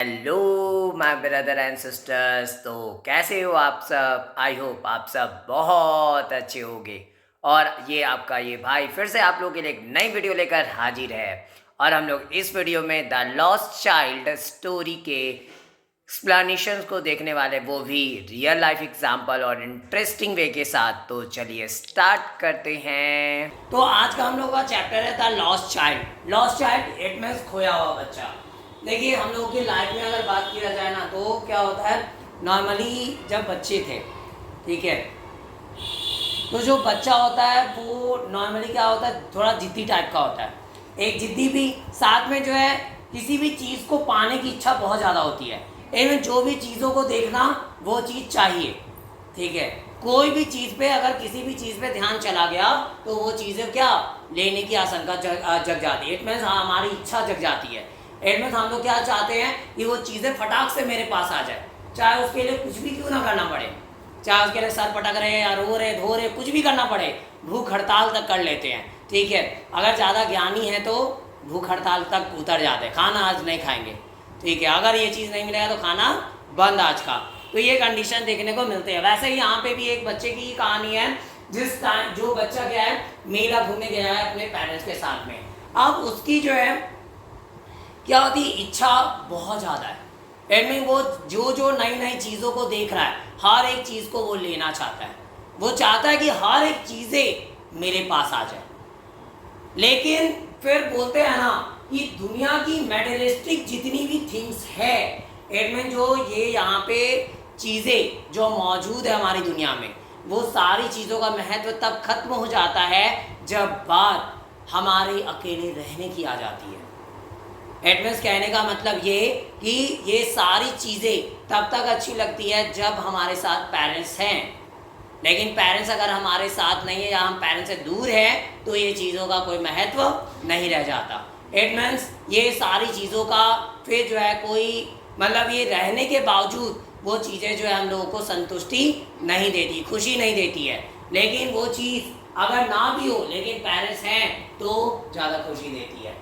Hello my brother and sisters. तो कैसे हो आप सब? आई होप आप सब बहुत अच्छे होंगे। और ये आपका ये भाई फिर से आप लोगों के लिए एक नई वीडियो लेकर हाजिर है। और हम लोग इस वीडियो में द लॉस्ट चाइल्ड स्टोरी के एक्सप्लेनेशंस को देखने वाले, वो भी रियल लाइफ एग्जांपल और इंटरेस्टिंग वे के साथ। तो चलिए स्टार्ट करते हैं। तो आज का हम लोग का चैप्टर है the lost child. Lost child it means खोया हुआ बच्चा। देखिए, हम लोगों की लाइफ में अगर बात किया जाए ना, तो क्या होता है, नॉर्मली जब बच्चे थे, ठीक है, तो जो बच्चा होता है वो नॉर्मली क्या होता है, थोड़ा जिद्दी टाइप का होता है। एक जिद्दी भी, साथ में जो है किसी भी चीज़ को पाने की इच्छा बहुत ज़्यादा होती है। इनमें जो भी चीज़ों को देखना, वो चीज़ चाहिए, ठीक है। कोई भी चीज़ पे, अगर किसी भी चीज़ पे ध्यान चला गया तो वो चीज़ें क्या लेने की आशंका जग जाती है। इट मीन्स हमारी इच्छा जग जाती है। इट मीन्स हम लोग क्या चाहते हैं कि वो चीज़ें फटाक से मेरे पास आ जाए, चाहे उसके लिए कुछ भी क्यों ना करना पड़े, चाहे उसके लिए सर पटक रहे या रो रहे धो रहे, कुछ भी करना पड़े, भूख हड़ताल तक कर लेते हैं, ठीक है। अगर ज़्यादा ज्ञानी है तो भूख हड़ताल तक उतर जाते हैं, खाना आज नहीं खाएंगे, ठीक है, अगर ये चीज़ नहीं मिलेगा तो खाना बंद आज का। तो ये कंडीशन देखने को मिलते हैं। वैसे ही यहाँ पे भी एक बच्चे की कहानी है, जिस टाइम जो बच्चा क्या है, मेला घूमने गया है अपने पेरेंट्स के साथ में। अब उसकी जो है क्या होती है, इच्छा बहुत ज़्यादा है। एंड वो जो जो नई नई चीज़ों को देख रहा है, हर एक चीज़ को वो लेना चाहता है। वो चाहता है कि हर एक चीज़ें मेरे पास आ जाए। लेकिन फिर बोलते हैं ना कि दुनिया की मेटेरियलिस्टिक जितनी भी थिंग्स है, एडमें जो ये यहाँ पे चीज़ें जो मौजूद है हमारी दुनिया में, वो सारी चीज़ों का महत्व तब खत्म हो जाता है जब बात हमारे अकेले रहने की आ जाती है। एडमेंस कहने का मतलब ये कि ये सारी चीज़ें तब तक अच्छी लगती है जब हमारे साथ पेरेंट्स हैं। लेकिन पेरेंट्स अगर हमारे साथ नहीं है या हम पेरेंट्स से दूर हैं, तो ये चीज़ों का कोई महत्व नहीं रह जाता। इट मीन्स ये सारी चीज़ों का फिर जो है कोई मतलब, ये रहने के बावजूद वो चीज़ें जो है हम लोगों को संतुष्टि नहीं देती, खुशी नहीं देती है। लेकिन वो चीज़ अगर ना भी हो, लेकिन पेरेंट्स हैं तो ज़्यादा खुशी देती है।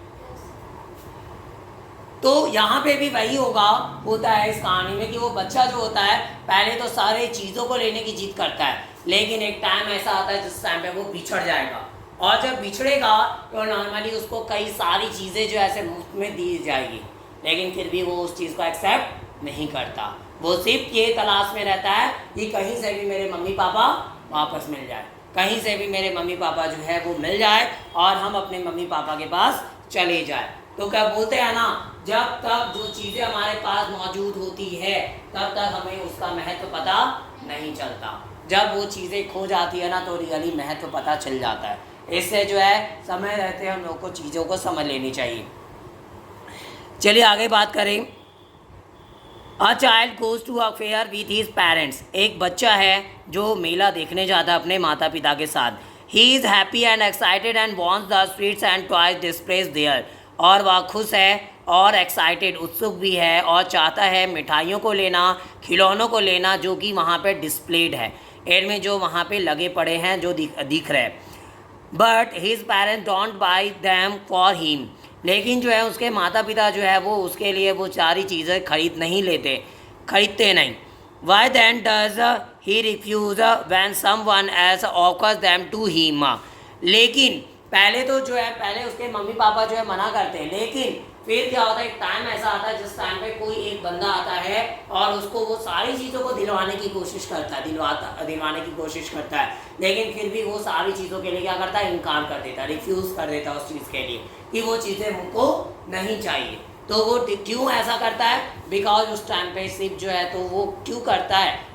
तो यहाँ पे भी वही होता है इस कहानी में कि वो बच्चा जो होता है, पहले तो सारे चीज़ों को लेने की जिद करता है, लेकिन एक टाइम ऐसा आता है जिस टाइम पे वो बिछड़ जाएगा। और जब बिछड़ेगा तो नॉर्मली उसको कई सारी चीज़ें जो ऐसे मुफ्त में दी जाएगी, लेकिन फिर भी वो उस चीज़ को एक्सेप्ट नहीं करता। वो सिर्फ ये तलाश में रहता है कि कहीं से भी मेरे मम्मी पापा वापस मिल जाए, कहीं से भी मेरे मम्मी पापा जो है वो मिल जाए और हम अपने मम्मी पापा के पास चले जाए। तो क्या बोलते हैं ना, जब तक जो चीज़ें हमारे पास मौजूद होती है तब तक हमें उसका महत्व पता नहीं चलता। जब वो चीज़ें खो जाती है ना, तो रियली महत्व पता चल जाता है। इससे जो है समय रहते हम लोग को चीज़ों को समझ लेनी चाहिए। चलिए आगे बात करें। A child goes to a fair with his parents. एक बच्चा है जो मेला देखने जाता है अपने माता पिता के साथ। He is happy and excited and wants the sweets and toys displayed there. और वह खुश है और एक्साइटेड, उत्सुक भी है, और चाहता है मिठाइयों को लेना, खिलौनों को लेना जो कि वहाँ पे डिस्प्लेड है, एयर में जो वहाँ पे लगे पड़े हैं, जो दिख रहे हैं। But his parents don't buy them for him. लेकिन जो है उसके माता पिता जो है वो उसके लिए वो सारी चीज़ें खरीदते नहीं। Why then does he refuse when someone as offers them to him. लेकिन पहले तो जो है, पहले उसके मम्मी पापा जो है मना करते हैं, लेकिन फिर क्या होता है, एक टाइम ऐसा आता है जिस टाइम पे कोई एक बंदा आता है और उसको वो सारी चीज़ों को दिलवाने की कोशिश करता है, दिलवाने की कोशिश करता है, लेकिन फिर भी वो सारी चीज़ों के लिए क्या करता है, इनकार कर देता है, रिफ्यूज़ कर देता है उस चीज़ के लिए कि वो चीज़ें हमको नहीं चाहिए। तो वो क्यों ऐसा करता है, बिकॉज उस टाइम पे सिर्फ जो है, तो वो क्यों करता है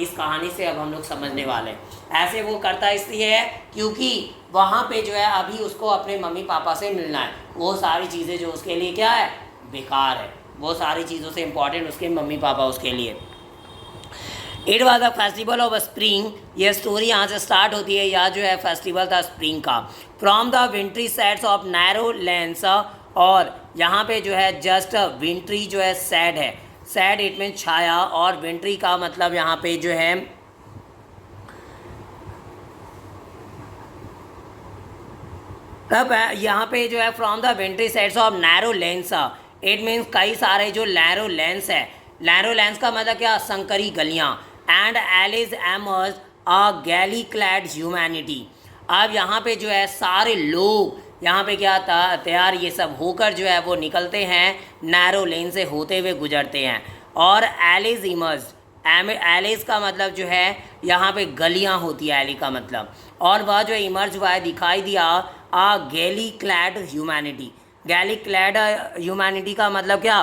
इस कहानी से अब हम लोग समझने वाले। ऐसे वो करता इसलिए है क्योंकि वहाँ पे जो है अभी उसको अपने मम्मी पापा से मिलना है। वो सारी चीज़ें जो उसके लिए क्या है, बेकार है। वो सारी चीज़ों से इम्पॉर्टेंट उसके मम्मी पापा उसके लिए। It was a festival of spring. ये स्टोरी यहाँ से स्टार्ट होती है, या जो है फेस्टिवल था स्प्रिंग का। From the wintry shades of narrow lens. और यहाँ पे जो है जस्ट विंट्री जो है सैड है, सैड इट मीन छाया, और विंट्री का मतलब यहाँ पे जो है तब यहाँ पे जो है from the wintry shades of narrow lanes. It means कई सारे जो नैरो लेंस है, नैरो लेंस का मतलब क्या, संकरी गलियाँ। And alleys emerge a gaily clad humanity. अब यहाँ पे जो है सारे लोग यहाँ पे क्या था तैयार ये सब होकर जो है वो निकलते हैं, नैरो लेन से होते हुए गुजरते हैं। और एलिस इमर्ज, एलिस का मतलब जो है यहाँ पे गलियाँ होती है एली का मतलब, और वह जो इमर्ज हुआ है दिखाई दिया आ गैली क्लैड ह्यूमैनिटी। गैली क्लैड ह्यूमैनिटी का मतलब क्या,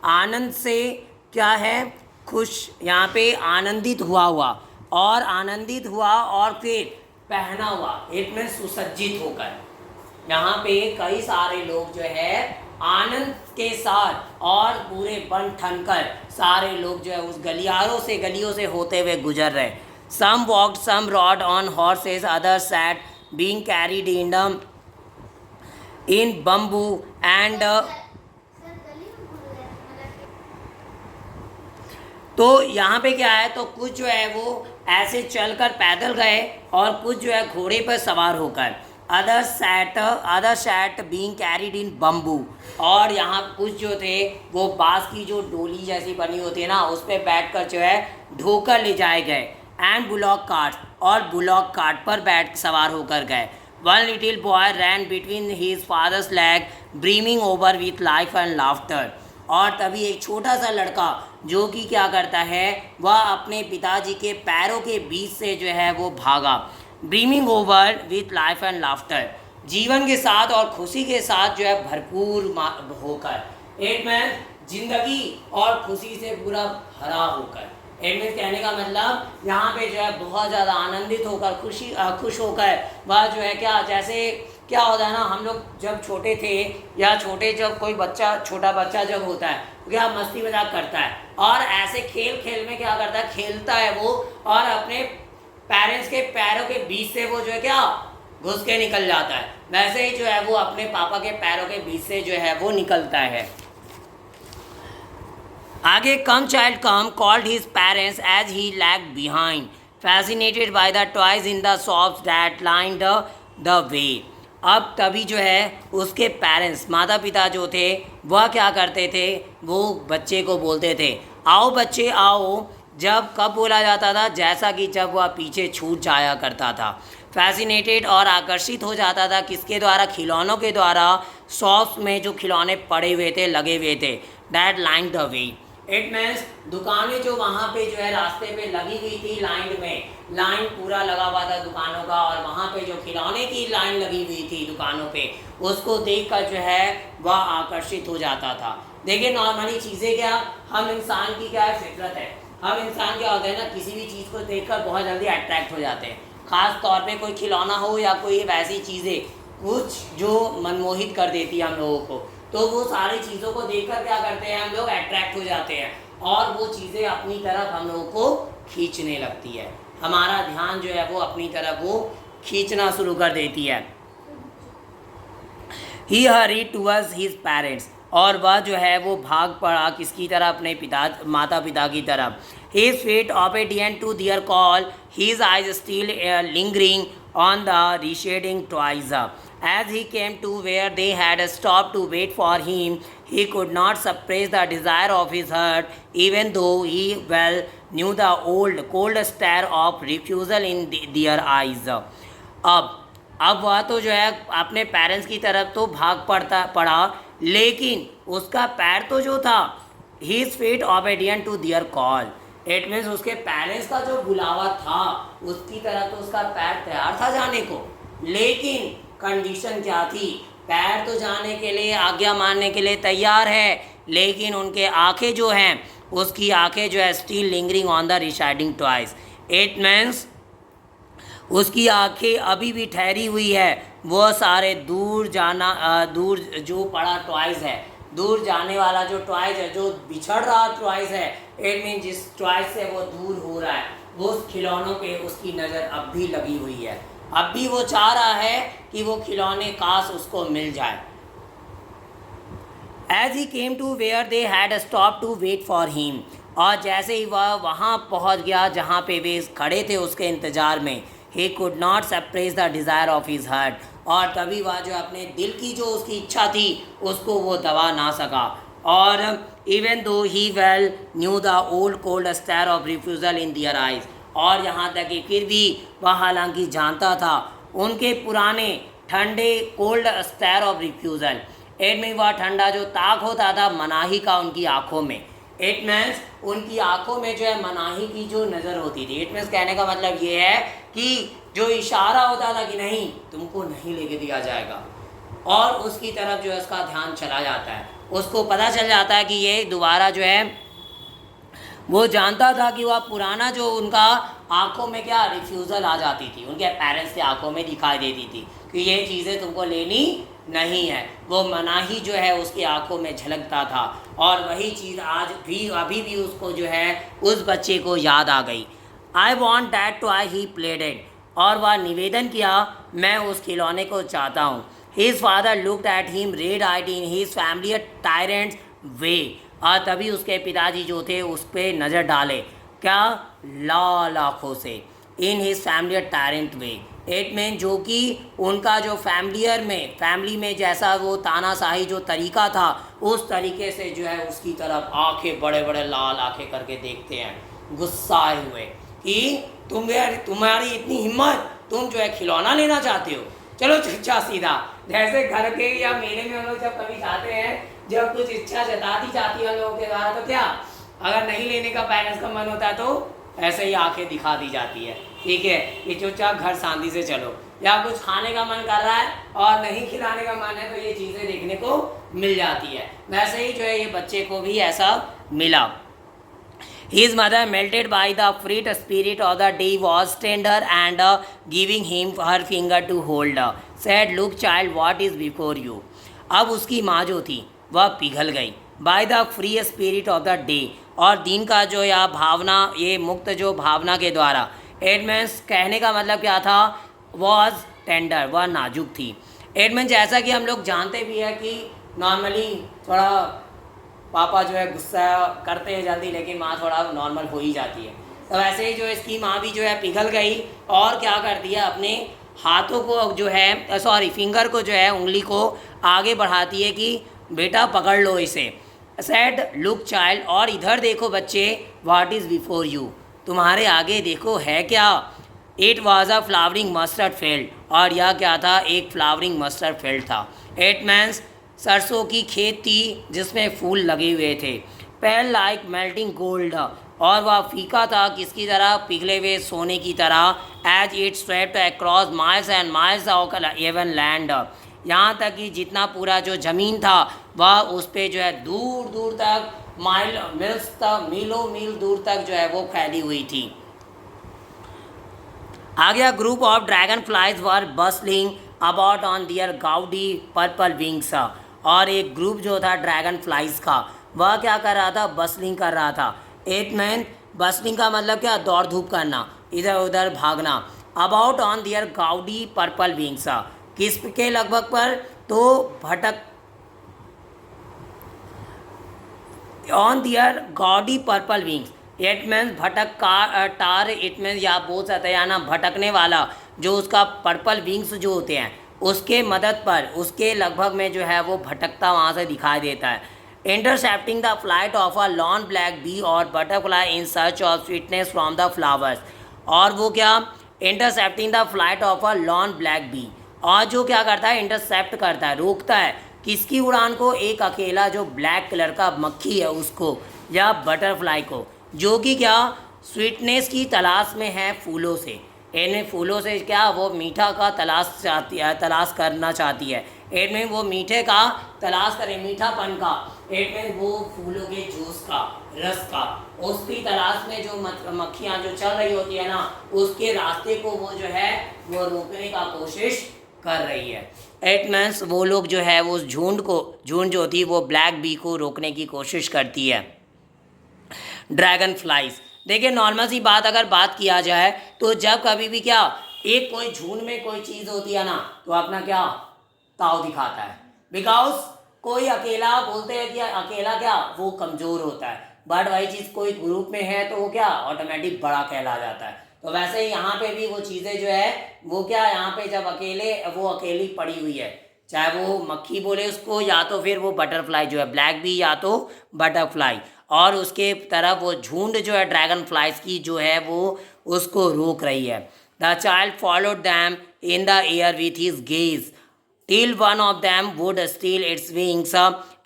आनंद से क्या है, खुश, यहाँ पे आनंदित हुआ हुआ, और आनंदित हुआ और फिर पहना हुआ, एक में सुसज्जित होकर। यहाँ पे कई सारे लोग जो है आनंद के साथ और पूरे बन ठन कर सारे लोग जो है उस गलियों से होते हुए गुजर रहे। Some walked, some rode on horses, other sat being carried in bamboo and. तो यहाँ पे क्या है, तो कुछ जो है वो ऐसे चलकर पैदल गए और कुछ जो है घोड़े पर सवार होकर। Other sat being carried in bamboo, और यहाँ कुछ जो थे वो बांस की जो डोली जैसी बनी होती है ना, उस पर बैठ कर जो है ढोकर ले जाए गए। एंड बुलॉक कार्ट, और बुलॉक कार्ट पर बैठ सवार होकर गए। One little boy ran between his father's leg brimming over with life and laughter. और तभी एक छोटा सा लड़का जो कि क्या करता है, वह अपने पिताजी के पैरों के बीच से जो है वो भागा, brimming over with life and laughter, जीवन के साथ और खुशी के साथ जो है भरपूर होकर। इट मीन्स जिंदगी और खुशी से पूरा भरा होकर। इट मीन्स कहने का मतलब यहाँ पे जो है बहुत ज़्यादा आनंदित होकर, खुश होकर वह जो है क्या, जैसे क्या होता है ना, हम लोग जब छोटे थे या जब कोई छोटा बच्चा जब होता है तो क्या मस्ती मजाक करता है, और ऐसे खेल में क्या करता है, खेलता है वो, और अपने पेरेंट्स के पैरों के बीच से वो जो है क्या घुस के निकल जाता है। वैसे ही जो है वो अपने पापा के पैरों के बीच से जो है वो निकलता है। आगे come child come called his parents as he lag behind, fascinated by the toys in the shops that lined the way. अब तभी जो है उसके पेरेंट्स, माता पिता जो थे वह क्या करते थे, वो बच्चे को बोलते थे आओ बच्चे आओ। जब कब बोला जाता था, जैसा कि जब वह पीछे छूट जाया करता था। फैसिनेटेड और आकर्षित हो जाता था, किसके द्वारा, खिलौनों के द्वारा। शॉप्स में जो खिलौने पड़े हुए थे, लगे हुए थे, that line the way. It means दुकानें जो वहाँ पे जो है रास्ते पे लगी हुई थी, लाइन पूरा लगा हुआ था दुकानों का, और वहाँ पे जो खिलौने की लाइन लगी हुई थी दुकानों पे, उसको देखकर जो है वह आकर्षित हो जाता था। देखिए नॉर्मली चीज़ें क्या, हम इंसान की क्या है फितरत है, हम इंसान क्या होते हैं ना, किसी भी चीज़ को देखकर बहुत जल्दी अट्रैक्ट हो जाते हैं। ख़ास तौर पे कोई खिलौना हो या कोई वैसी चीज़ें कुछ जो मनमोहित कर देती है हम लोगों को, तो वो सारी चीज़ों को देखकर क्या करते हैं, हम लोग अट्रैक्ट हो जाते हैं, और वो चीज़ें अपनी तरफ हम लोगों को खींचने लगती है। हमारा ध्यान जो है वो अपनी तरफ वो खींचना शुरू कर देती है। ही हरीड टुवर्ड्स हिज पेरेंट्स, और वह जो है वो भाग पड़ा किसकी तरफ, अपने माता पिता की तरफ। His feet obedient to their call, his eyes still lingering on the receding toys. As he came to where they had stopped to wait for him, he could not suppress the desire of his heart, even though he well knew the old cold stare of refusal in their eyes. अब वह तो जो है अपने parents की तरफ तो भाग पड़ा, लेकिन उसका पैर तो जो था, his feet obedient to their call, it means उसके पेरेंट्स का जो बुलावा था उसकी तरफ तो उसका पैर तैयार था जाने को, लेकिन कंडीशन क्या थी, पैर तो जाने के लिए, आज्ञा मानने के लिए तैयार है, लेकिन उनके आंखें जो हैं, उसकी आंखें जो है still lingering on the residing toys. It means उसकी आंखें अभी भी ठहरी हुई है, वो सारे दूर जो पड़ा टॉयज है, दूर जाने वाला जो टॉयज है, जो बिछड़ रहा टॉयज है, इट मीन जिस टॉयज से वो दूर हो रहा है, वो खिलौनों पे उसकी नज़र अब भी लगी हुई है, अब भी वो चाह रहा है कि वो खिलौने काश उसको मिल जाए। As he came to where they had stopped to wait for him, और जैसे ही वह वहाँ पहुँच गया जहाँ पे वे खड़े थे उसके इंतज़ार में, he could not suppress the desire of his heart, और तभी वह जो अपने दिल की जो उसकी इच्छा थी उसको वो दबा ना सका। और even though he well knew the old cold stare of refusal in their eyes, और यहाँ तक कि फिर भी वह हालांकि जानता था उनके पुराने ठंडे cold stare of refusal, it mean वह ठंडा जो ताक होता था मनाही का उनकी आंखों में, इट मीन्स उनकी आंखों में जो है मनाही की जो नज़र होती थी। इट मीन्स कहने का मतलब ये है कि जो इशारा होता था कि नहीं तुमको नहीं लेके दिया जाएगा, और उसकी तरफ जो है उसका ध्यान चला जाता है, उसको पता चल जाता है कि ये दोबारा जो है वो जानता था कि वह पुराना जो उनका आंखों में क्या रिफ्यूज़ल आ जाती थी, उनके पेरेंट्स की आंखों में दिखाई देती थी कि ये चीज़ें तुमको लेनी नहीं है, वो मनाही जो है उसकी आंखों में झलकता था, और वही चीज़ आज भी अभी भी उसको जो है उस बच्चे को याद आ गई। आई want that toy he played it, और वह निवेदन किया मैं उस खिलौने को चाहता हूँ। His father looked at him red eyed in his family tyrant's way, और तभी उसके पिताजी जो थे उस पर नज़र डाले, क्या लाल आँखों से, इन his family tyrant way, it mean जो कि उनका जो फैमिली में जैसा वो तानाशाही जो तरीका था उस तरीके से जो है उसकी तरफ आंखें बड़े बड़े लाल आंखें करके देखते हैं गुस्साए हुए कि तुम्हारी इतनी हिम्मत, तुम जो है खिलौना लेना चाहते हो, चलो इच्छा सीधा, जैसे घर के या मेले में हम लोग जब कभी जाते हैं, जब कुछ इच्छा जताती जाती है हम लोगों के द्वारा, तो क्या अगर नहीं लेने का पेरेंट्स का मन होता है तो ऐसे ही आंखें दिखा दी जाती है, ठीक है कि चुपचाप घर शांति से चलो, या कुछ खाने का मन कर रहा है और नहीं खिलाने का मन है तो ये चीज़ें देखने को मिल जाती है। वैसे ही जो है ये बच्चे को भी ऐसा मिला। His mother, melted by the freed spirit of the day, was tender and giving him her finger to hold. Said, "Look, child, what is before you." अब उसकी माँ जो थी वह पिघल गई by the free spirit of the day, और दिन का जो या भावना, ये मुक्त जो भावना के द्वारा, इट मीन्स कहने का मतलब क्या था, वॉज टेंडर, वह नाजुक थी। इट मीन्स जैसा कि हम लोग जानते भी है कि नॉर्मली थोड़ा पापा जो है गुस्सा करते हैं जल्दी, लेकिन माँ थोड़ा नॉर्मल हो ही जाती है, तो वैसे ही जो इसकी माँ भी जो है पिघल गई और क्या कर दिया, अपने हाथों को जो है फिंगर को जो है उंगली को आगे बढ़ाती है कि बेटा पकड़ लो इसे। सेड, लुक चाइल्ड, और इधर देखो बच्चे, व्हाट इज़ बिफोर यू, तुम्हारे आगे देखो है क्या। It was a flowering mustard field, और यह क्या था, एक फ्लावरिंग मस्टर्ड फील्ड था। इट मीन्स सरसों की खेत थी जिसमें फूल लगे हुए थे। पेल लाइक मेल्टिंग गोल्ड, और वह फीका था किसकी तरह, पिघले हुए सोने की तरह। As it swept across miles and miles of even land, यहाँ तक कि जितना पूरा जो ज़मीन था वह उस पर जो है दूर दूर तक मिल्स तक, मीलों मील दूर तक जो है वो फैली हुई थी। आ गया, group of dragon flies were bustling about on their gaudy purple wings, और एक ग्रुप जो था ड्रैगन फ्लाइज का वह क्या कर रहा था, बस्लिंग कर रहा था। इट मीन बस्लिंग का मतलब क्या, दौड़ धूप करना, इधर उधर भागना। About on their gaudy purple wings, किस के लगभग पर, तो भटक, on their gaudy purple wings, it means भटक का टार, इट मीन्स या बोल सकते हैं ना भटकने वाला, जो उसका पर्पल विंग्स जो होते हैं उसके मदद पर, उसके लगभग में जो है वो भटकता वहाँ से दिखाई देता है। Intercepting the flight of a lone black bee और butterfly in search of sweetness from the flowers, और वो क्या, intercepting the flight of a lone black bee, और जो क्या करता है, इंटरसेप्ट करता है, रोकता है किसकी उड़ान को, एक अकेला जो ब्लैक कलर का मक्खी है उसको, या बटरफ्लाई को, जो कि क्या स्वीटनेस की तलाश में है फूलों से। इन्हें फूलों से क्या, वो मीठा का तलाश करना चाहती है। इट मीन वो मीठे का तलाश करे, मीठापन का, इट मीन वो फूलों के जूस का, रस का, उसकी तलाश में जो मक्खियाँ जो चल रही होती है ना, उसके रास्ते को वो जो है वो रोकने का कोशिश कर रही है। इट मीन्स वो लोग जो है वो झुंड जो होती है वो ब्लैक बी को रोकने की कोशिश करती है। ड्रैगन फ्लाइज, देखिए नॉर्मल सी बात अगर बात किया जाए तो जब कभी भी क्या, एक कोई झुंड में कोई चीज़ होती है ना, तो अपना क्या ताव दिखाता है, बिकॉज कोई अकेला, बोलते हैं कि अकेला क्या वो कमज़ोर होता है, बट वही चीज़ कोई ग्रुप में है तो वो क्या ऑटोमेटिक बड़ा कहला जाता है। तो वैसे ही यहाँ पे भी वो चीज़ें जो है वो क्या, यहाँ पे जब वो अकेली पड़ी हुई है, चाहे वो मक्खी बोले उसको या तो फिर वो बटरफ्लाई जो है ब्लैक बी या तो बटरफ्लाई, और उसके तरफ वो झुंड जो है ड्रैगन फ्लाइज की जो है वो उसको रोक रही है। The child followed them in the air with his gaze till one of them would steal its wings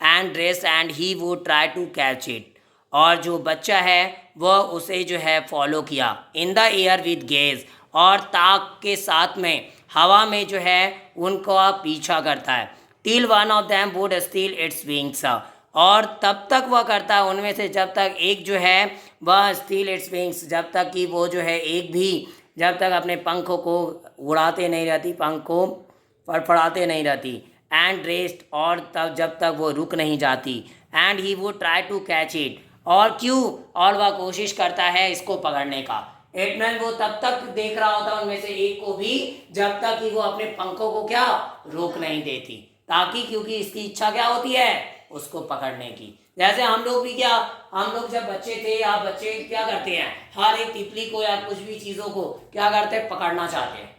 and dress and he would try to catch it। और जो बच्चा है वह उसे जो है फॉलो किया in the air with gauge, और ताक के साथ में हवा में जो है उनका पीछा करता है। Till one of them would steel its wings, और तब तक वह करता है उनमें से जब तक एक जो है वह स्टील इट्स विंग्स, जब तक कि वो जो है एक भी जब तक अपने पंखों को उड़ाते नहीं रहती, पंख को फड़फड़ाते नहीं रहती। एंड रेस्ट, और तब जब तक वो रुक नहीं जाती। And he would try to catch it, और क्यों, और वह कोशिश करता है इसको पकड़ने का। इट मीन वो तब तक देख रहा होता है उनमें से एक को भी जब तक कि वो अपने पंखों को क्या रोक नहीं देती, ताकि क्योंकि इसकी इच्छा क्या होती है उसको पकड़ने की। जैसे हम लोग भी क्या, हम लोग जब बच्चे थे या बच्चे क्या करते हैं, हर एक तितली को या कुछ भी चीज़ों को क्या करते हैं, पकड़ना चाहते हैं,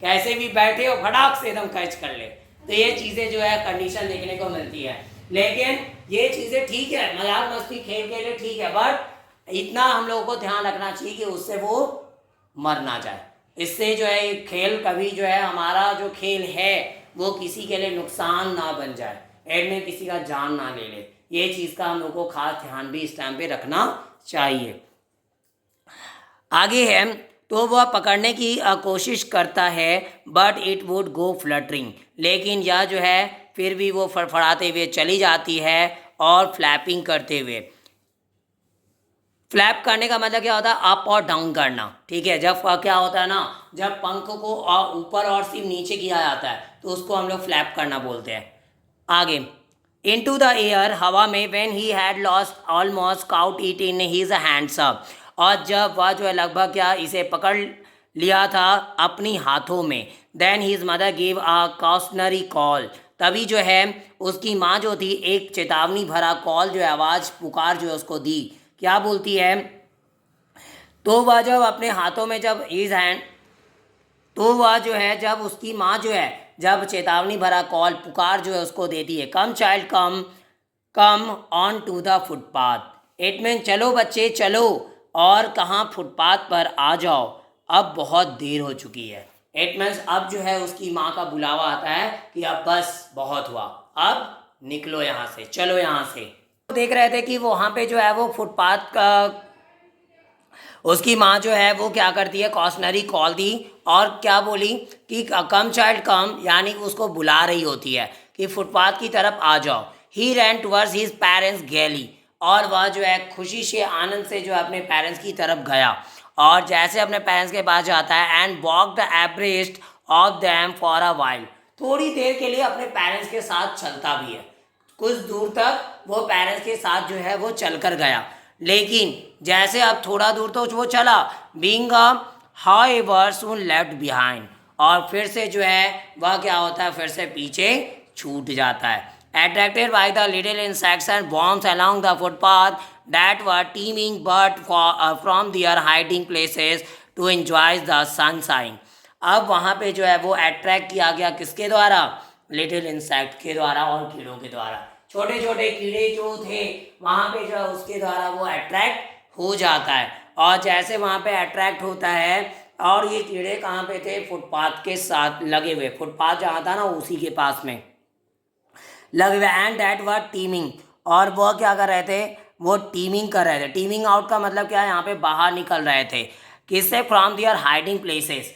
कैसे भी बैठे हो फटाक से एकदम कैच कर ले। तो ये चीज़ें जो है कंडीशन देखने को मिलती है। लेकिन ये चीज़ें ठीक है, मजाक मस्ती खेल के लिए ठीक है, बट इतना हम लोगों को ध्यान रखना चाहिए कि उससे वो मर ना जाए। इससे जो है खेल कभी जो है हमारा जो खेल है वो किसी के लिए नुकसान ना बन जाए, एंड में किसी का जान ना ले ले। ये चीज़ का हम लोग को खास ध्यान भी इस टाइम पे रखना चाहिए। आगे है, तो वह पकड़ने की कोशिश करता है but it would go fluttering, लेकिन यह जो है फिर भी वो फड़फड़ाते हुए चली जाती है और फ्लैपिंग करते हुए। फ्लैप करने का मतलब क्या होता है, अप और डाउन करना, ठीक है। जब क्या होता है ना, जब पंख को ऊपर और सिर्फ नीचे किया जाता है तो उसको हम लोग फ्लैप करना बोलते हैं। आगे, इनटू द एयर, हवा में, when he had lost almost cout it in his hands, और जब वह जो है लगभग क्या इसे पकड़ लिया था अपनी हाथों में। Then his mother give a cautionary call, तभी जो है उसकी माँ जो थी एक चेतावनी भरा कॉल जो है आवाज़ पुकार जो है उसको दी। क्या बोलती है, तो वह जब अपने हाथों में जब हिज हैंड, तो वह जो है जब उसकी माँ जो है जब चेतावनी भरा कॉल पुकार जो है उसको देती है, come child come, come on to the footpath. It mean चलो बच्चे चलो, और कहाँ फुटपाथ पर आ जाओ, अब बहुत देर हो चुकी है। इट मीन्स अब जो है उसकी माँ का बुलावा आता है कि अब बस बहुत हुआ, अब निकलो यहाँ से, चलो यहाँ से। देख रहे थे कि वहाँ पे जो है वो फुटपाथ का उसकी माँ जो है वो क्या करती है, कॉशनरी कॉल दी, और क्या बोली कि कम चाइल्ड कम, यानी उसको बुला रही होती है कि फुटपाथ की तरफ आ जाओ। ही रैन टुवर्ड्स हिज पेरेंट्स गैली, और वह जो है खुशी से आनंद से जो है अपने पेरेंट्स की तरफ गया, और जैसे अपने पेरेंट्स के पास जाता है, and walk the abreast of them for a while, थोड़ी देर के लिए अपने पेरेंट्स के साथ चलता भी है, कुछ दूर तक वो पेरेंट्स के साथ जो है वो चल कर गया। लेकिन जैसे अब थोड़ा दूर तो वो चला, being how ever soon left behind, और फिर से जो है वह क्या होता है, फिर से पीछे छूट जाता है। Attracted by the little insects and worms along the footpath that were teeming but from their hiding places to enjoy the sunshine। अब वहाँ पे जो है वो अट्रैक्ट किया गया किसके द्वारा, लिटिल इंसेक्ट के द्वारा और कीड़ों के द्वारा। छोटे छोटे कीड़े जो थे वहाँ पे जो है उसके द्वारा वो अट्रैक्ट हो जाता है, और जैसे वहाँ पे अट्रैक्ट होता है, और ये कीड़े कहाँ पे थे, फुटपाथ के साथ लगे हुए, फुटपाथ जहाँ था ना उसी के पास में लगे हुए। एंड दैट वर टीमिंग, और वह क्या कर रहे थे, वो टीमिंग कर रहे थे। टीमिंग आउट का मतलब क्या है, यहाँ पे बाहर निकल रहे थे, किससे, फ्रॉम दियर हाइडिंग प्लेसेस,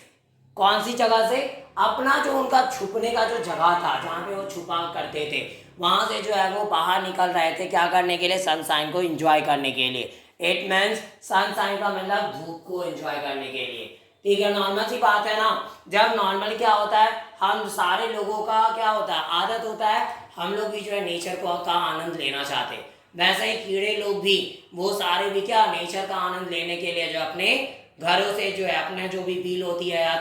कौन सी जगह से, अपना जो उनका छुपने का जो जगह था जहाँ पे वो छुपा करते थे, वहाँ से जो है वो बाहर निकल रहे थे, क्या करने के लिए, सनशाइन को एंजॉय करने के लिए। इट मीन्स सनशाइन का मतलब धूप को एंजॉय करने के लिए, ठीक है। नॉर्मल सी बात है ना, जब नॉर्मल क्या होता है, हम सारे लोगों का क्या होता है, आदत होता है, हम लोग भी जो है नेचर को का आनंद लेना चाहते हैं। वैसे ही कीड़े लोग भी, वो सारे भी क्या नेचर का आनंद लेने के लिए जो अपने घरों से जो है अपने जो भी बील होती है या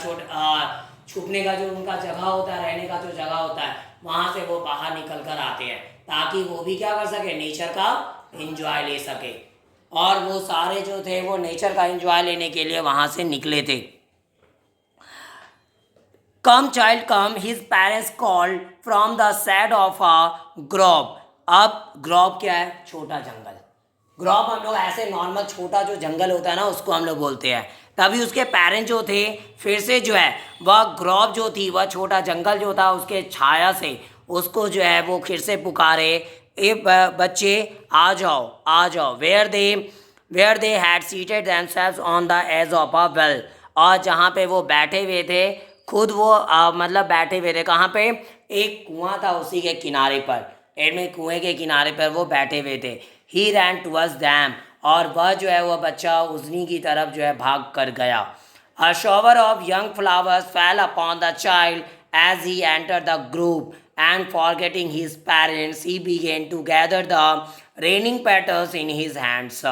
छुपने का जो उनका जगह होता है, रहने का जो जगह होता है, वहाँ से वो बाहर निकल कर आते हैं, ताकि वो भी क्या कर सके, नेचर का एंजॉय ले सके। और वो सारे जो थे वो नेचर का एंजॉय लेने के लिए वहाँ से निकले थे। Come child come, his parents called from the side of a grove. अब ग्रोव क्या है? छोटा जंगल। ग्रोव हम लोग ऐसे नॉर्मल छोटा जो जंगल होता है ना उसको हम लोग बोलते हैं। तभी उसके पेरेंट्स जो थे फिर से जो है वह ग्रोव जो थी, वह छोटा जंगल जो था उसके छाया से उसको जो है वो फिर से पुकारे, ए बच्चे आ जाओ आ जाओ। Where they had seated themselves on the edge of a well. और जहाँ पे वो बैठे हुए थे, खुद वो मतलब बैठे हुए थे कहाँ पे? एक कुआं था उसी के किनारे पर। एडमें कुएं के किनारे पर वो बैठे हुए थे। ही रैन टुवर्ड्स दैम, और वह जो है वह बच्चा उन्हीं की तरफ जो है भाग कर गया। A shower of young flowers fell upon the child as he entered the group, and forgetting his parents, he began to gather the raining petals in his hands.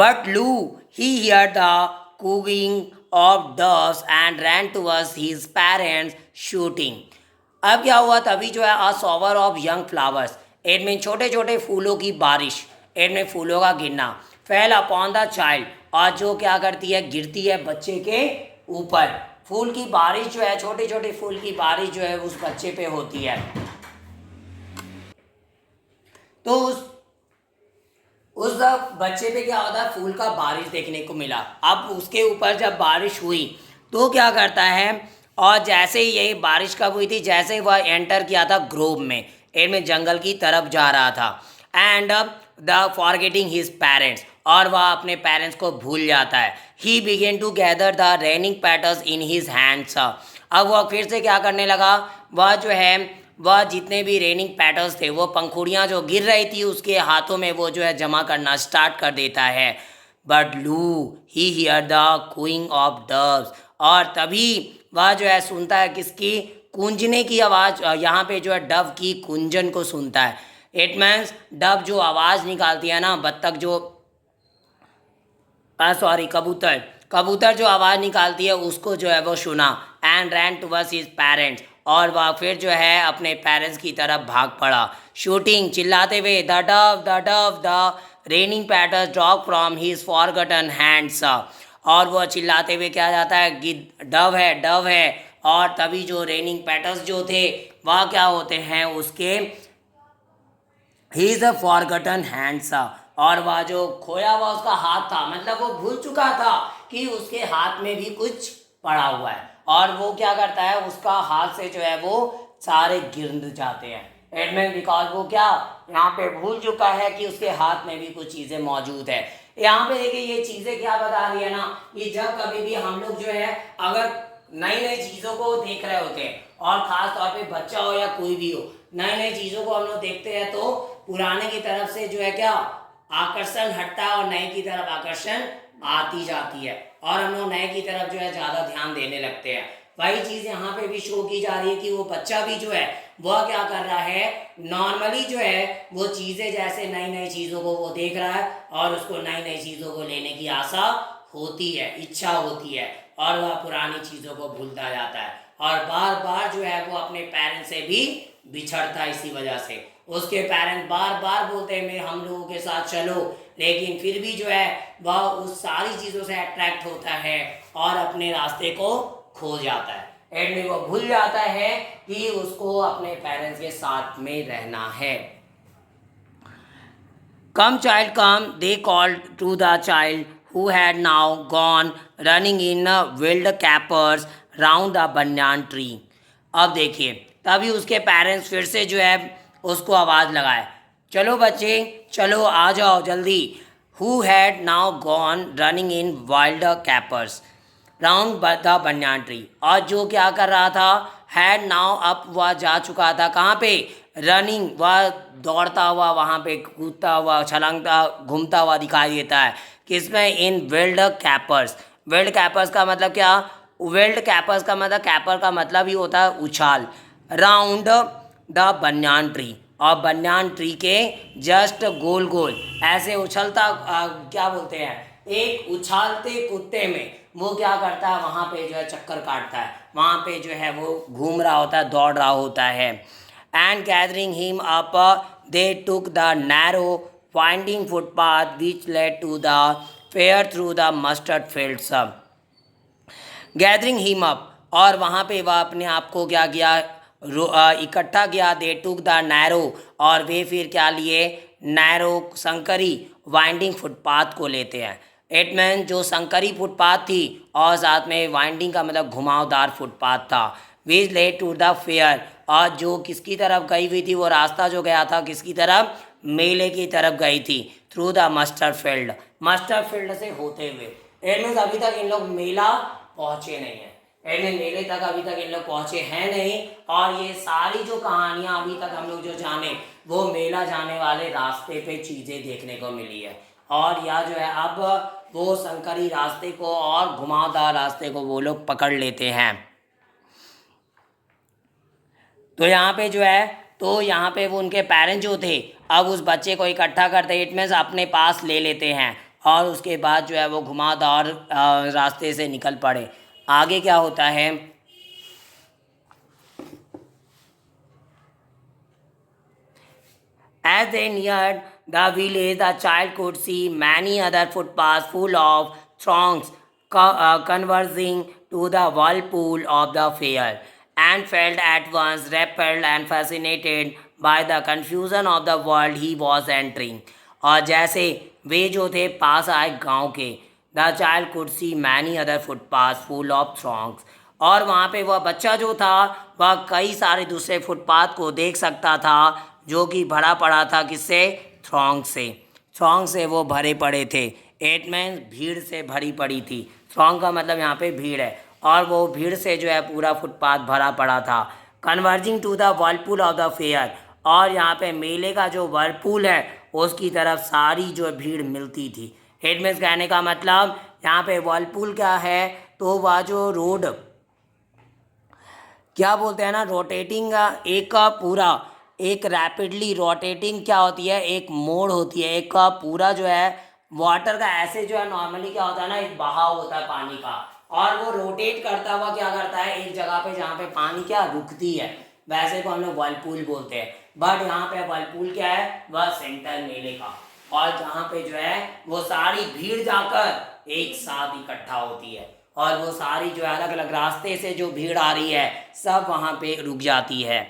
But lo, he heard the cooing of doves and ran towards his parents shooting. अब क्या हुआ? तभी जो है अ shower of young flowers, इनमें छोटे छोटे फूलों की बारिश, इनमें फूलों का गिरना, फेल अपॉन द चाइल्ड, और जो क्या करती है? गिरती है बच्चे के ऊपर। फूल की बारिश जो है, छोटे छोटे फूल की बारिश जो है उस बच्चे पे होती है। तो उस बच्चे पे क्या होता है? फूल का बारिश देखने को मिला। अब उसके ऊपर जब बारिश हुई तो क्या करता है? और जैसे ही यही बारिश कब हुई थी? जैसे वह एंटर किया था ग्रोव में, इनमें जंगल की तरफ जा रहा था। And the forgetting his parents, और वह अपने पेरेंट्स को भूल जाता है। He began to gather the raining petals in his hands. अब वह फिर से क्या करने लगा? वह जो है वह जितने भी रेनिंग पैटर्न्स थे, वो पंखुड़ियाँ जो गिर रही थी उसके हाथों में वो जो है जमा करना स्टार्ट कर देता है। बट लू ही here the cooing of doves, और तभी वह जो है सुनता है किसकी? कूंजने की आवाज़। यहाँ पे जो है डव की कुंजन को सुनता है। इट मीन्स डव जो आवाज़ निकालती है ना, बत्तख जो सॉरी कबूतर, कबूतर जो आवाज़ निकालती है उसको जो है वो सुना। And ran towards his parents, और वह फिर जो है अपने पेरेंट्स की तरफ भाग पड़ा। शूटिंग, चिल्लाते हुए, the raining petals drop from his forgotten hands. और वह चिल्लाते हुए क्या जाता है कि डव है डव है। और तभी जो रेनिंग पैटर्स जो थे वह क्या होते हैं? उसके he is a forgotten hands, और वह जो खोया हुआ उसका हाथ था, मतलब वो भूल चुका था कि उसके हाथ में भी कुछ पड़ा हुआ है। और वो क्या करता है? उसका हाथ से जो है वो सारे गिर जाते हैं। एडमेंट बिकॉज वो क्या यहाँ पे भूल चुका है कि उसके हाथ में भी कुछ चीज़ें मौजूद है। यहाँ पे देखिए ये चीज़ें क्या बता रही है ना, कि जब कभी भी हम लोग जो है अगर नई नई चीज़ों को देख रहे होते हैं, और ख़ास तौर पे बच्चा हो या कोई भी हो, नई नई चीज़ों को हम लोग देखते हैं तो पुराने की तरफ से जो है क्या आकर्षण हटता है, और नए की तरफ आकर्षण आती जाती है, और हम लोग नए की तरफ जो है ज़्यादा ध्यान देने लगते हैं। वही चीज़ यहाँ पे भी शो की जा रही है कि वो बच्चा भी जो है वह क्या कर रहा है? नॉर्मली जो है वो चीज़ें जैसे नई नई चीज़ों को वो देख रहा है, और उसको नई नई चीज़ों को लेने की आशा होती है, इच्छा होती है, और वह पुरानी चीज़ों को भूलता जाता है, और बार बार जो है वो अपने पेरेंट्स से भी बिछड़ता है। इसी वजह से उसके पेरेंट्स बार बार बोलते हैं मैं हम लोगों के साथ चलो, लेकिन फिर भी जो है वह उस सारी चीज़ों से अट्रैक्ट होता है और अपने रास्ते को खो जाता है। एंड में वो भूल जाता है कि उसको अपने पेरेंट्स के साथ में रहना है। Come child come, they called to the child who had now gone running in wild capers round the banyan tree। अब देखिए तभी उसके पेरेंट्स फिर से जो है उसको आवाज़ लगाए, चलो बच्चे चलो आ जाओ जल्दी। Who had now gone running in wild capers round the banyan tree, और जो क्या कर रहा था? हैड नाउ, अब वह जा चुका था कहाँ पे? रनिंग, वह दौड़ता हुआ वहाँ पे कूदता हुआ छलांगता घूमता हुआ दिखाई देता है। किसमें? इन विल्ड कैपर्स। विल्ड कैपर्स का मतलब क्या? विल्ड कैपर्स का मतलब, कैपर का मतलब ही होता है उछाल। राउंड द बनियान ट्री, और बनियान ट्री के जस्ट गोल गोल ऐसे उछलता क्या बोलते हैं? एक उछालते कुत्ते में वो क्या करता है? वहाँ पे जो है चक्कर काटता है, वहाँ पे जो है वो घूम रहा होता है, दौड़ रहा होता है। And gathering him up they took the narrow winding footpath which led to the fair through the mustard fields. Gathering him up, और वहाँ पे वह अपने आप को क्या किया, इकट्ठा किया। दे टुक द नैरो, और वे फिर क्या लिए, नैरो संकरी वाइंडिंग फुटपाथ को लेते हैं। इट मीन जो संकरी फुटपाथ थी और साथ में वाइंडिंग का मतलब घुमावदार फुटपाथ था। Which led to the fair, और जो किसकी तरफ गई हुई थी, वो रास्ता जो गया था किसकी तरफ, मेले की तरफ गई थी। Through the mustard field, mustard field से होते हुए। इट मीन्स अभी तक इन लोग मेला पहुंचे नहीं है, मेले तक अभी तक इन लोग पहुंचे हैं नहीं। और ये सारी जो कहानियां अभी तक हम लोग जो जाने, वो मेला जाने वाले रास्ते पे चीज़ें देखने को मिली है। और यह जो है अब वो संकरी रास्ते को और घुमावदार रास्ते को वो लोग पकड़ लेते हैं। तो यहाँ पे जो है, तो यहाँ पे वो उनके पेरेंट्स जो थे अब उस बच्चे को इकट्ठा करते, इट मीन्स अपने पास ले लेते हैं। और उसके बाद जो है वो घुमावदार रास्ते से निकल पड़े। आगे क्या होता है, as they neared the village, the child could see many other footpaths full of throngs converging to the whirlpool of the fair, and felt at once repelled and fascinated by the confusion of the world he was entering. और जैसे वे जो थे पास आए गांव के, the child could see many other footpath full of throngs, और वहाँ पे वह बच्चा जो था वह कई सारे दूसरे फुटपाथ को देख सकता था जो कि भरा पड़ा था किससे, थ्रॉन्ग से। थ्रॉन्ग से वो भरे पड़े थे। इट मीन्स भीड़ से भरी पड़ी थी। थ्रॉन्ग का मतलब यहाँ पे भीड़ है, और वो भीड़ से जो है पूरा फुटपाथ भरा पड़ा था। Converging to the whirlpool of the fair, और यहाँ पे मेले का जो वर्लपूल है उसकी तरफ सारी जो भीड़ मिलती थी। इट मीन्स कहने का मतलब यहाँ पे वर्लपूल क्या है, तो वह जो रोड क्या बोलते हैं ना, रोटेटिंग, एक पूरा एक रैपिडली रोटेटिंग क्या होती है, एक मोड़ होती है, एक पूरा जो है वाटर का ऐसे जो है नॉर्मली क्या होता है ना, एक बहाव होता है पानी का, और वो रोटेट करता हुआ क्या करता है एक जगह पे जहाँ पे पानी क्या रुकती है, वैसे को हम लोग वर्लपूल बोलते हैं। बट यहाँ पे वर्लपूल क्या है, वह सेंटर मेले का, और जहाँ पे जो है वो सारी भीड़ जाकर एक साथ इकट्ठा होती है, और वो सारी जो है अलग अलग रास्ते से जो भीड़ आ रही है सब वहाँ पे रुक जाती है।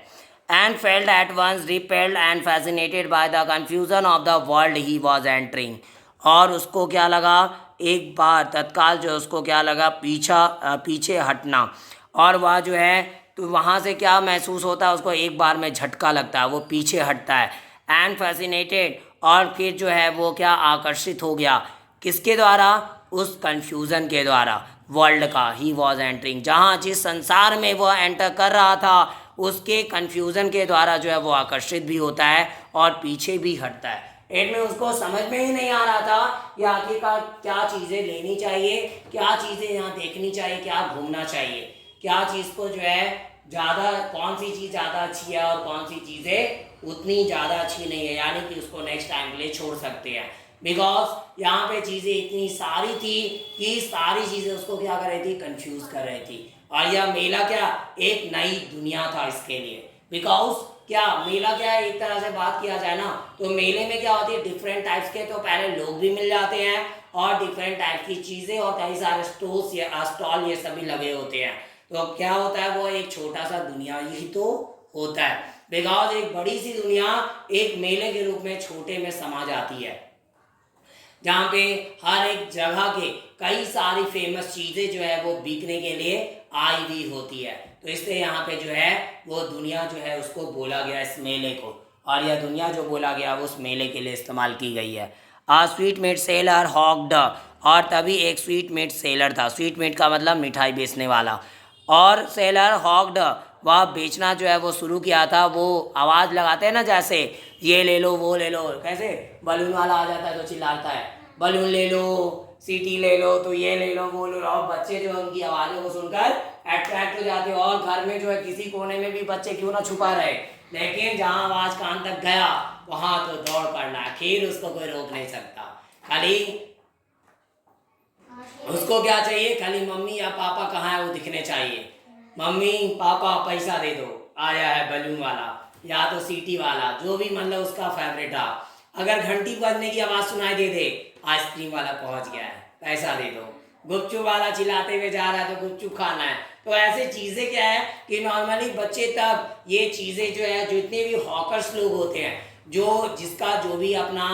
And felt at once repelled and fascinated by the confusion of the world he was entering, और उसको क्या लगा, एक बार तत्काल जो उसको क्या लगा, पीछे हटना। और वह जो है तो वहाँ से क्या महसूस होता है उसको, एक बार में झटका लगता है, वो पीछे हटता है। एंड फैसिनेटेड, और फिर जो है वो क्या आकर्षित हो गया, किसके द्वारा, उस कन्फ्यूज़न के द्वारा, वर्ल्ड का, ही वॉज एंटरिंग, जहाँ जिस संसार में वह एंटर कर रहा था उसके कन्फ्यूज़न के द्वारा जो है वो आकर्षित भी होता है और पीछे भी हटता है। इनमें उसको समझ में ही नहीं आ रहा था कि आखिरकार क्या चीज़ें लेनी चाहिए, क्या चीज़ें यहाँ देखनी चाहिए, क्या घूमना चाहिए, क्या चीज़ को जो है ज़्यादा, कौन सी चीज़ ज़्यादा अच्छी है और कौन सी चीज़ें उतनी ज़्यादा अच्छी नहीं है, यानी कि उसको नेक्स्ट टाइम के लिए छोड़ सकते हैं। बिकॉज यहाँ पे चीज़ें इतनी सारी थी कि सारी चीज़ें उसको क्या कर रही थी, कंफ्यूज कर रही थी। और यह मेला क्या एक नई दुनिया था इसके लिए। बिकॉज क्या मेला क्या है, एक तरह से बात किया जाए ना तो मेले में क्या होती है, डिफरेंट टाइप्स के तो पहले लोग भी मिल जाते हैं और डिफरेंट टाइप की चीज़ें और कई सारे स्टोर्स या स्टॉल ये सभी लगे होते हैं। तो क्या होता है, वो एक छोटा सा दुनिया ही तो होता है। बिकॉज एक बड़ी सी दुनिया एक मेले के रूप में छोटे में समा जाती है, जहाँ पे हर एक जगह के कई सारी फेमस चीज़ें जो है वो बिकने के लिए आई हुई होती है। तो इसलिए यहाँ पे जो है वो दुनिया जो है उसको बोला गया इस मेले को, और यह दुनिया जो बोला गया वो उस मेले के लिए इस्तेमाल की गई है। आ स्वीट मीट सेलर हॉक्ड, और तभी एक स्वीट मीट सेलर था। स्वीट मीट का मतलब मिठाई बेचने वाला, और सेलर हॉक्ड वह बेचना जो है वो शुरू किया था। वो आवाज़ लगाते हैं ना, जैसे ये ले लो वो ले लो, कैसे बलून वाला आ जाता है तो चिल्लाता है बलून ले लो, सीटी ले लो, तो ये ले लो वो ले लो, और बच्चे जो है उनकी आवाज़ों को सुनकर अट्रैक्ट हो जाते हैं। और घर में जो है किसी कोने में भी बच्चे क्यों ना छुपा रहे, लेकिन जहाँ आवाज़ कान तक गया वहाँ तो दौड़ पड़ना, फिर उसको कोई रोक नहीं सकता। खाली उसको क्या चाहिए, खाली मम्मी या पापा कहाँ है वो दिखने चाहिए। मम्मी पापा पैसा दे दो, आया है बलून वाला या तो सीटी वाला, जो भी मतलब उसका फेवरेट था। अगर घंटी बजने की आवाज़ सुनाई दे दे, आइसक्रीम वाला पहुंच गया है, पैसा दे दो। गुपचुप वाला चिल्लाते हुए जा रहा है तो गुपचुप खाना है। तो ऐसे चीज़ें क्या है कि नॉर्मली बच्चे तक ये चीज़ें जो है, जितने भी हॉकर्स लोग होते हैं, जो जिसका जो भी अपना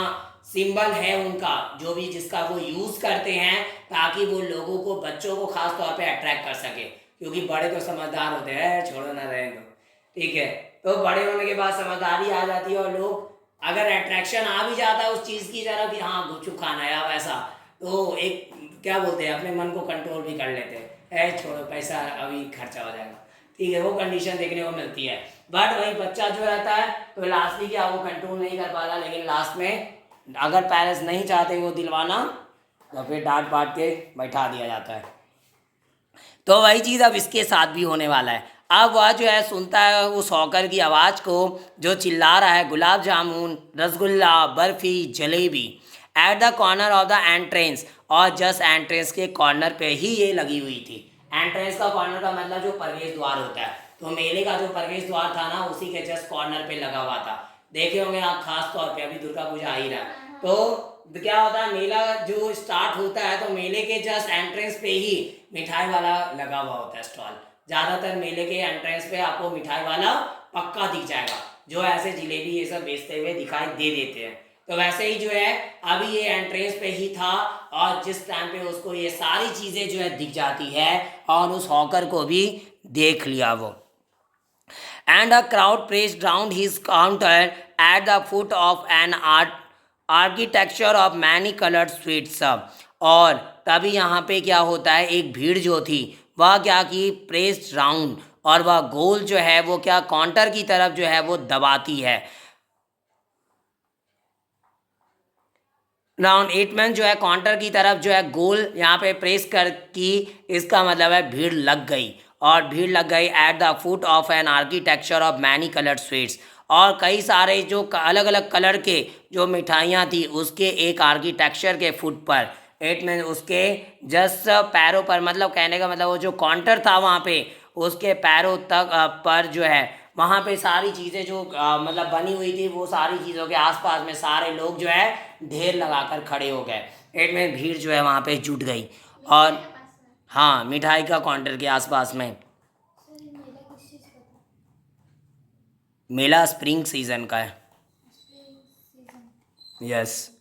सिंबल है उनका, जो भी जिसका वो यूज़ करते हैं ताकि वो लोगों को, बच्चों को खास तौर पे अट्रैक्ट कर सके, क्योंकि बड़े तो समझदार होते हैं, छोड़ो ना रहें तो ठीक है। तो बड़े होने के बाद समझदारी आ जाती है और लोग अगर अट्रैक्शन आ भी जाता है उस चीज़ की तरफ कि हाँ गुपचुप खाना है अब ऐसा, तो एक क्या बोलते हैं, अपने मन को कंट्रोल भी कर लेते हैं, छोड़ो पैसा अभी खर्चा हो जाएगा, ठीक है, वो कंडीशन देखने को मिलती है। बट वही बच्चा जो रहता है तो लास्टली क्या, वो कंट्रोल नहीं कर पाता, लेकिन लास्ट में अगर पेरेंट्स नहीं चाहते वो दिलवाना तो फिर डांट पाट के बैठा दिया जाता है। तो वही चीज़ अब इसके साथ भी होने वाला है। अब वह जो है सुनता है उस हॉकर की आवाज़ को जो चिल्ला रहा है, gulab jamun, rasgulla, barfi, jalebi, at the corner of the entrance, और जस्ट एंट्रेंस के कॉर्नर पे ही ये लगी हुई थी। एंट्रेंस का कॉर्नर का मतलब जो प्रवेश द्वार होता है, तो मेले का जो प्रवेश द्वार था ना उसी के जस्ट कॉर्नर पे लगा हुआ था। देखे होंगे आप खास तौर पे, अभी दुर्गा पूजा आ ही रहा है, तो क्या होता है, मेला जो स्टार्ट होता है तो मेले के जस्ट एंट्रेंस पे ही मिठाई वाला लगा हुआ होता है स्टॉल। ज़्यादातर मेले के एंट्रेंस पे आपको मिठाई वाला पक्का दिख जाएगा, जो ऐसे जिलेबी ये सब बेचते हुए दिखाई दे देते हैं। तो वैसे ही जो है अभी ये एंट्रेंस पे ही था, और जिस टाइम पे उसको ये सारी चीज़ें जो है दिख जाती है, और उस हॉकर को भी देख लिया वो। And a crowd pressed round his counter at the foot of an architecture of many colored sweets. और तभी यहाँ पे क्या होता है, एक भीड़ जो थी वह क्या की, प्रेस्ड राउंड, और वह गोल जो है वो क्या काउंटर की तरफ जो है वो दबाती है। राउंड 8 में जो है काउंटर की तरफ जो है गोल यहाँ पे प्रेस कर की, इसका मतलब है भीड़ लग गई, और भीड़ लग गई at the foot of an architecture of many coloured sweets, और कई सारे जो अलग अलग कलर के जो मिठाइयाँ थी उसके एक आर्किटेक्चर के फुट पर, 8 में उसके जस्ट पैरों पर, मतलब कहने का मतलब वो जो काउंटर था वहाँ पे उसके पैरों तक पर जो है वहाँ पे सारी चीज़ें जो मतलब बनी हुई थी, वो सारी चीज़ों के आसपास में सारे लोग जो है ढेर लगाकर खड़े हो गए। 8 में भीड़ जो है वहाँ पे जुट गई, और हाँ मिठाई का काउंटर के आसपास में। मेला स्प्रिंग सीजन का है। Yes.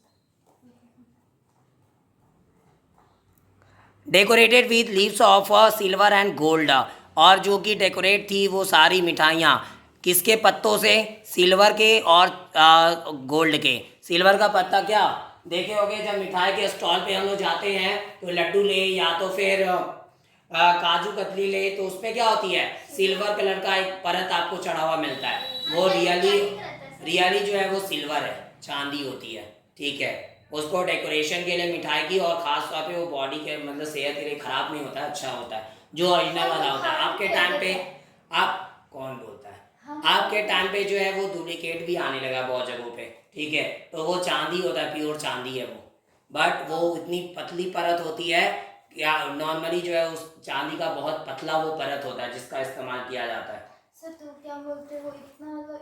Decorated with leaves of silver and gold, और जो कि डेकोरेट थी वो सारी मिठाइयाँ किसके पत्तों से, सिल्वर के और गोल्ड के। सिल्वर का पत्ता क्या देखे होगे, जब मिठाई के स्टॉल पे हम लोग जाते हैं तो लड्डू ले या तो फिर काजू कतली ले, तो उसमें क्या होती है, सिल्वर कलर का एक परत आपको चढ़ा हुआ मिलता है, वो रियली जो है वो सिल्वर है, चांदी होती है, ठीक है। उसको डेकोरेशन के लिए मिठाई की, और ख़ास तौर पे वो बॉडी के मतलब सेहत के लिए ख़राब नहीं होता है, अच्छा होता है, जो ओरिजिनल वाला होता है। आपके टाइम पे आप कौन बोलता है, आपके टाइम पे जो है वो डुप्लीकेट भी आने लगा बहुत जगहों पे, ठीक है, तो वो चांदी होता है, प्योर चांदी है वो, बट वो इतनी पतली परत होती है, या नॉर्मली जो है उस चांदी का बहुत पतला वो परत होता है जिसका इस्तेमाल किया जाता है। सर तो क्या बोलते हो, इतना मतलब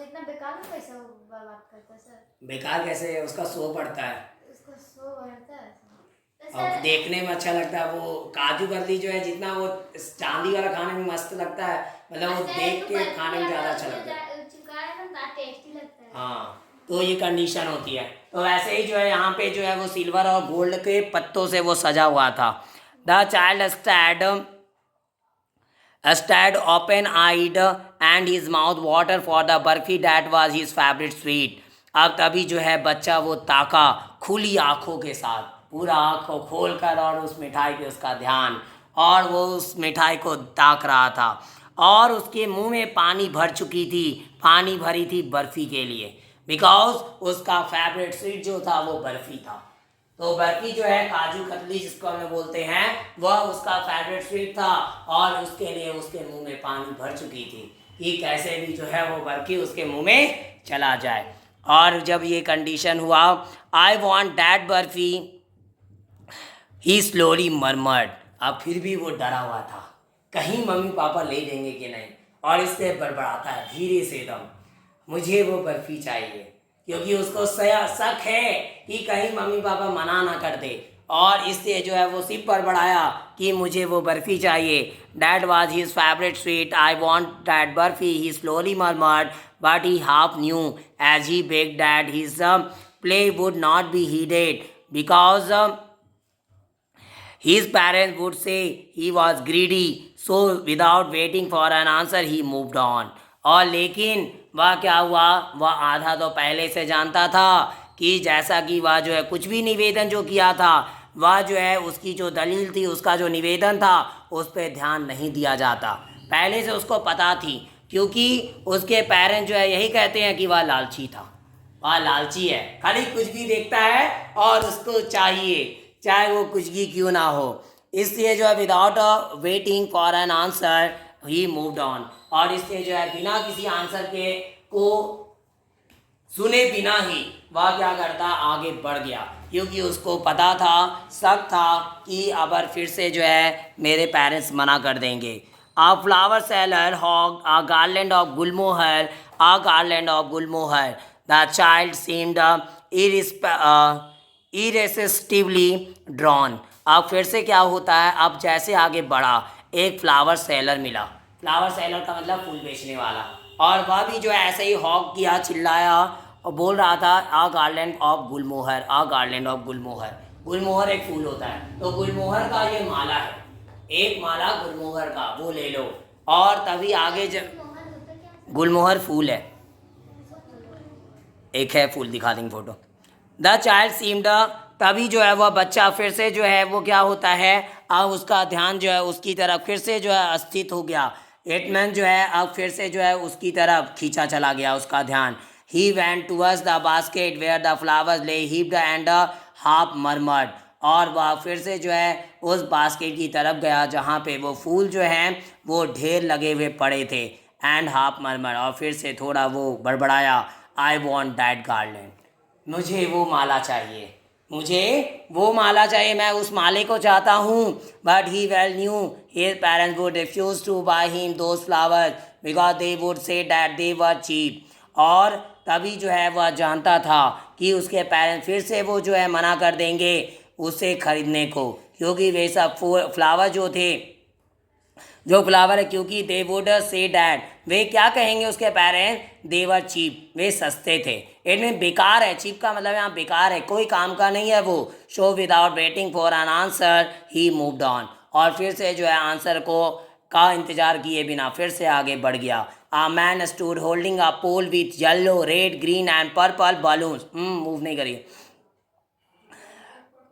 इतना बेकार में पैसा बर्बाद करता है सर। बेकार कैसे है, उसका शो पड़ता है, उसका शो बढ़ता है और देखने में अच्छा लगता है। वो काजू कतली जो है जितना वो चांदी वाला खाने में मस्त लगता है, मतलब वो देख के खाने में ज़्यादा अच्छा लगता है, टेस्टी लगता है। हाँ, तो ये कंडीशन होती है। तो वैसे ही जो है यहाँ पे जो है वो सिल्वर और गोल्ड के पत्तों से वो सजा हुआ था। The child stared open eyed and his mouth water for the barfi that was his favourite sweet. अब तभी जो है बच्चा वो ताका खुली आंखों के साथ, पूरा आंखों खोल कर, और उस मिठाई पे उसका ध्यान, और वो उस मिठाई को ताक रहा था, और उसके मुंह में पानी भर चुकी थी, पानी भरी थी बर्फ़ी के लिए, बिकॉज उसका फेवरेट स्वीट जो था वो बर्फ़ी था। तो बर्फ़ी जो है काजू कतली जिसको हम बोलते हैं, वह उसका फेवरेट स्वीट था, और उसके लिए उसके मुंह में पानी भर चुकी थी कि कैसे भी जो है वो बर्फ़ी उसके मुंह में चला जाए। और जब ये कंडीशन हुआ, I want that barfi, he slowly murmured. अब फिर भी वो डरा हुआ था, कहीं मम्मी पापा ले देंगे कि नहीं, और इससे बड़बड़ाता है धीरे से एकदम, मुझे वो बर्फ़ी चाहिए, क्योंकि उसको शक है कि कहीं मम्मी पापा मना ना कर दे, और इससे जो है वो सिर पर बढ़ाया कि मुझे वो बर्फ़ी चाहिए। That was his favourite sweet, I want that barfi, he slowly murmured, but he half knew as he begged that his play would not be heeded because his parents would say he was greedy. So without waiting for an answer he moved on. और लेकिन वह क्या हुआ, वह आधा तो पहले से जानता था कि जैसा कि वह जो है कुछ भी निवेदन जो किया था, वह जो है उसकी जो दलील थी, उसका जो निवेदन था, उस पर ध्यान नहीं दिया जाता। पहले से उसको पता थी, क्योंकि उसके पेरेंट्स जो है यही कहते हैं कि वह लालची था, वह लालची है, खाली कुछ भी देखता है और उसको चाहिए, चाहे वो कुछ भी क्यों ना हो। इसलिए जो है without waiting for an answer he moved on, और इसलिए जो है बिना किसी आंसर के को सुने बिना ही वह क्या करता, आगे बढ़ गया, क्योंकि उसको पता था, शक था कि अगर फिर से जो है मेरे पेरेंट्स मना कर देंगे। A flower seller hogged a garland of gulmohar, a garland of gulmohar. The child seemed irresistibly drawn. अब फिर से क्या होता है, अब जैसे आगे बढ़ा, एक फ्लावर सेलर मिला। फ्लावर सेलर का मतलब फूल बेचने वाला, और वह भी जो है ऐसे ही हॉक किया, चिल्लाया और बोल रहा था, a garland of gulmohar, a garland of gulmohar. गुलमोहर एक फूल होता है, तो गुलमोहर का ये माला है, एक माला गुलमोहर का, वो ले लो। और तभी आगे गुलमोहर फूल है, एक है फूल, दिखा देंगे फोटो। द चाइल्ड सीम्ड, तभी जो है वह बच्चा फिर से जो है वो क्या होता है, अब उसका ध्यान जो है उसकी तरफ फिर से जो है स्थित हो गया। एटमैन जो है अब फिर से जो है उसकी तरफ खींचा चला गया उसका ध्यान। He went towards the basket where the flowers lay heaped and half murmured, और वह फिर से जो है उस बास्केट की तरफ गया जहाँ पे वो फूल जो हैं वो ढेर लगे हुए पड़े थे। एंड हाफ मरमर, और फिर से थोड़ा वो बड़बड़ाया, आई वॉन्ट दैट गार्लैंड, मुझे वो माला चाहिए, मुझे वो माला चाहिए, मैं उस माले को चाहता हूँ। But he well knew his parents would refuse to buy him those flowers because they would say that they were cheap, और तभी जो है वह जानता था कि उसके पेरेंट्स फिर से वो जो है मना कर देंगे उसे खरीदने को, क्योंकि वे सब फ्लावर जो थे, जो फ्लावर है, क्योंकि दे वुड से डैट, वे क्या कहेंगे उसके पेरेंट्स, दे वर चीप, वे सस्ते थे। इनमें बेकार है, चीप का मतलब यहाँ बेकार है, कोई काम का नहीं है वो। Show without waiting for an answer he moved on, और फिर से जो है आंसर को का इंतजार किए बिना फिर से आगे बढ़ गया। A man stood holding a pole with yellow, red, green and purple balloons. Move नहीं करिए।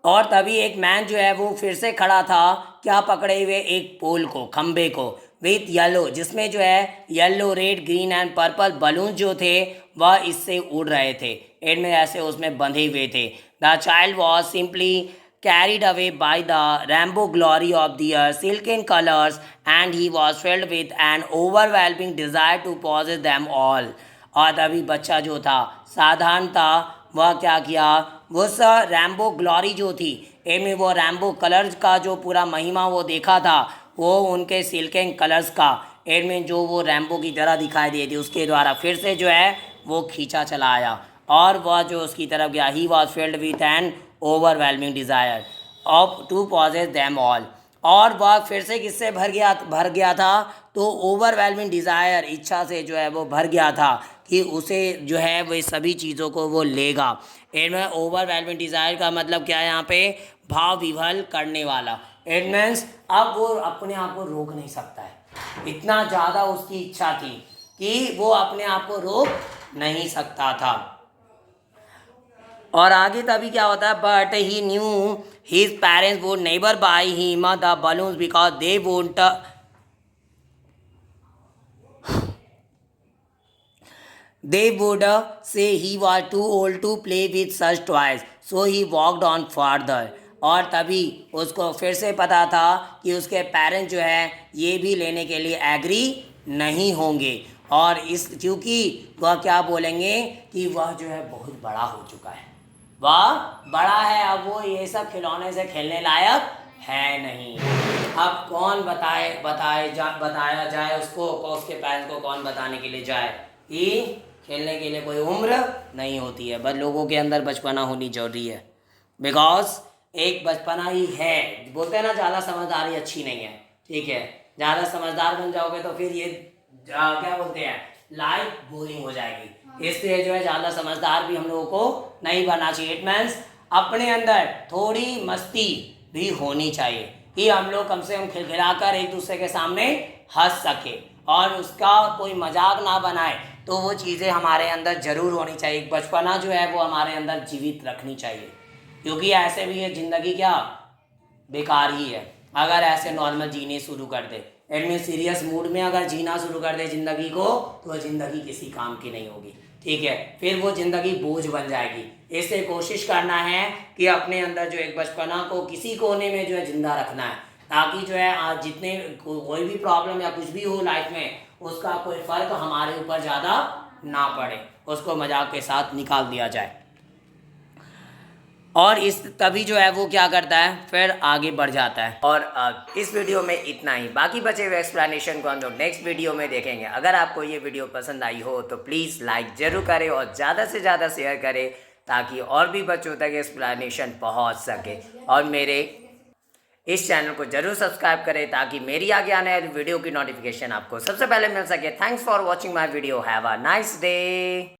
और तभी एक मैन जो है वो फिर से खड़ा था, क्या पकड़े हुए, एक पोल को, खंबे को, विथ येलो, जिसमें जो है yellow, red, green and purple balloon जो थे वह इससे उड़ रहे थे, इनमें ऐसे उसमें बंधे हुए थे। The child was simply carried away by the rainbow glory of their silken colors, and he was filled with an overwhelming desire to possess them all. और तभी बच्चा जो था, साधारण था, वह क्या किया, वो रैम्बो ग्लोरी जो थी, इनमें वो रैम्बो कलर्स का जो पूरा महिमा वो देखा था, वो उनके सिल्कन कलर्स का, इनमें जो वो रैम्बो की तरह दिखाई दी थी, उसके द्वारा फिर से जो है वो खींचा चला आया, और वह जो उसकी तरफ गया। He was filled with an overwhelming desire of to possess them all, और वह फिर से किससे भर गया था, तो ओवरवेलमिंग डिज़ायर, इच्छा से जो है वो भर गया था कि उसे जो है वो सभी चीज़ों को वो लेगा। इनमें ओवरवेलमिंग डिज़ायर का मतलब क्या है, यहाँ पे भाव विभल करने वाला। इट मीन्स अब वो अपने आप को रोक नहीं सकता है, इतना ज़्यादा उसकी इच्छा थी कि वो अपने आप को रोक नहीं सकता था। और आगे तभी क्या होता है, but he new his parents would never by him the balloons because they won't they would say he was too old to play with such toys, so he walked on further. और तभी उसको फिर से पता था कि उसके parents जो है ये भी लेने के लिए एग्री नहीं होंगे, और इस क्योंकि वह क्या बोलेंगे कि वह जो है बहुत बड़ा हो चुका है, वह बड़ा है, अब वो ये सब खिलौने से खेलने लायक है नहीं। अब कौन बताया जाए उसको, उसके पेरेंट्स को कौन बताने के लिए जाए कि खेलने के लिए कोई उम्र नहीं होती है, बस लोगों के अंदर बचपना होनी जरूरी है। बिकॉज एक बचपना ही है। बोलते हैं ना ज़्यादा समझदारी अच्छी नहीं है, ठीक है। ज़्यादा समझदार बन जाओगे तो फिर ये क्या बोलते हैं, लाइफ बोरिंग हो जाएगी। इसलिए जो है ज़्यादा समझदार भी हम लोगों को नहीं बनना चाहिए। इट मीन्स अपने अंदर थोड़ी मस्ती भी होनी चाहिए कि हम लोग कम से कम खिलखिलाकर एक दूसरे के सामने हंस सके और उसका कोई मजाक ना बनाए। तो वो चीज़ें हमारे अंदर ज़रूर होनी चाहिए। बचपना जो है वो हमारे अंदर जीवित रखनी चाहिए, क्योंकि ऐसे भी ये ज़िंदगी क्या बेकार ही है अगर ऐसे नॉर्मल जीने शुरू कर दे। इट मीन सीरियस मूड में अगर जीना शुरू कर दे ज़िंदगी को तो ज़िंदगी किसी काम की नहीं होगी, ठीक है। फिर वो ज़िंदगी बोझ बन जाएगी। इसलिए कोशिश करना है कि अपने अंदर जो एक बचपना को किसी कोने में जो है जिंदा रखना है, ताकि जो है आज जितने कोई भी प्रॉब्लम या कुछ भी हो लाइफ में उसका कोई फ़र्क हमारे ऊपर ज़्यादा ना पड़े, उसको मजाक के साथ निकाल दिया जाए। और इस तभी जो है वो क्या करता है, फिर आगे बढ़ जाता है। और इस वीडियो में इतना ही, बाकी बचे हुए एक्सप्लेनेशन को हम लोग नेक्स्ट वीडियो में देखेंगे। अगर आपको ये वीडियो पसंद आई हो तो प्लीज़ लाइक ज़रूर करें और ज़्यादा से ज़्यादा शेयर करें, ताकि और भी बच्चों तक एक्सप्लेनेशन पहुंच सके। और मेरे इस चैनल को जरूर सब्सक्राइब करें ताकि मेरी आगे आने वाली वीडियो की नोटिफिकेशन आपको सबसे पहले मिल सके। Thanks for watching my video. Have a nice day.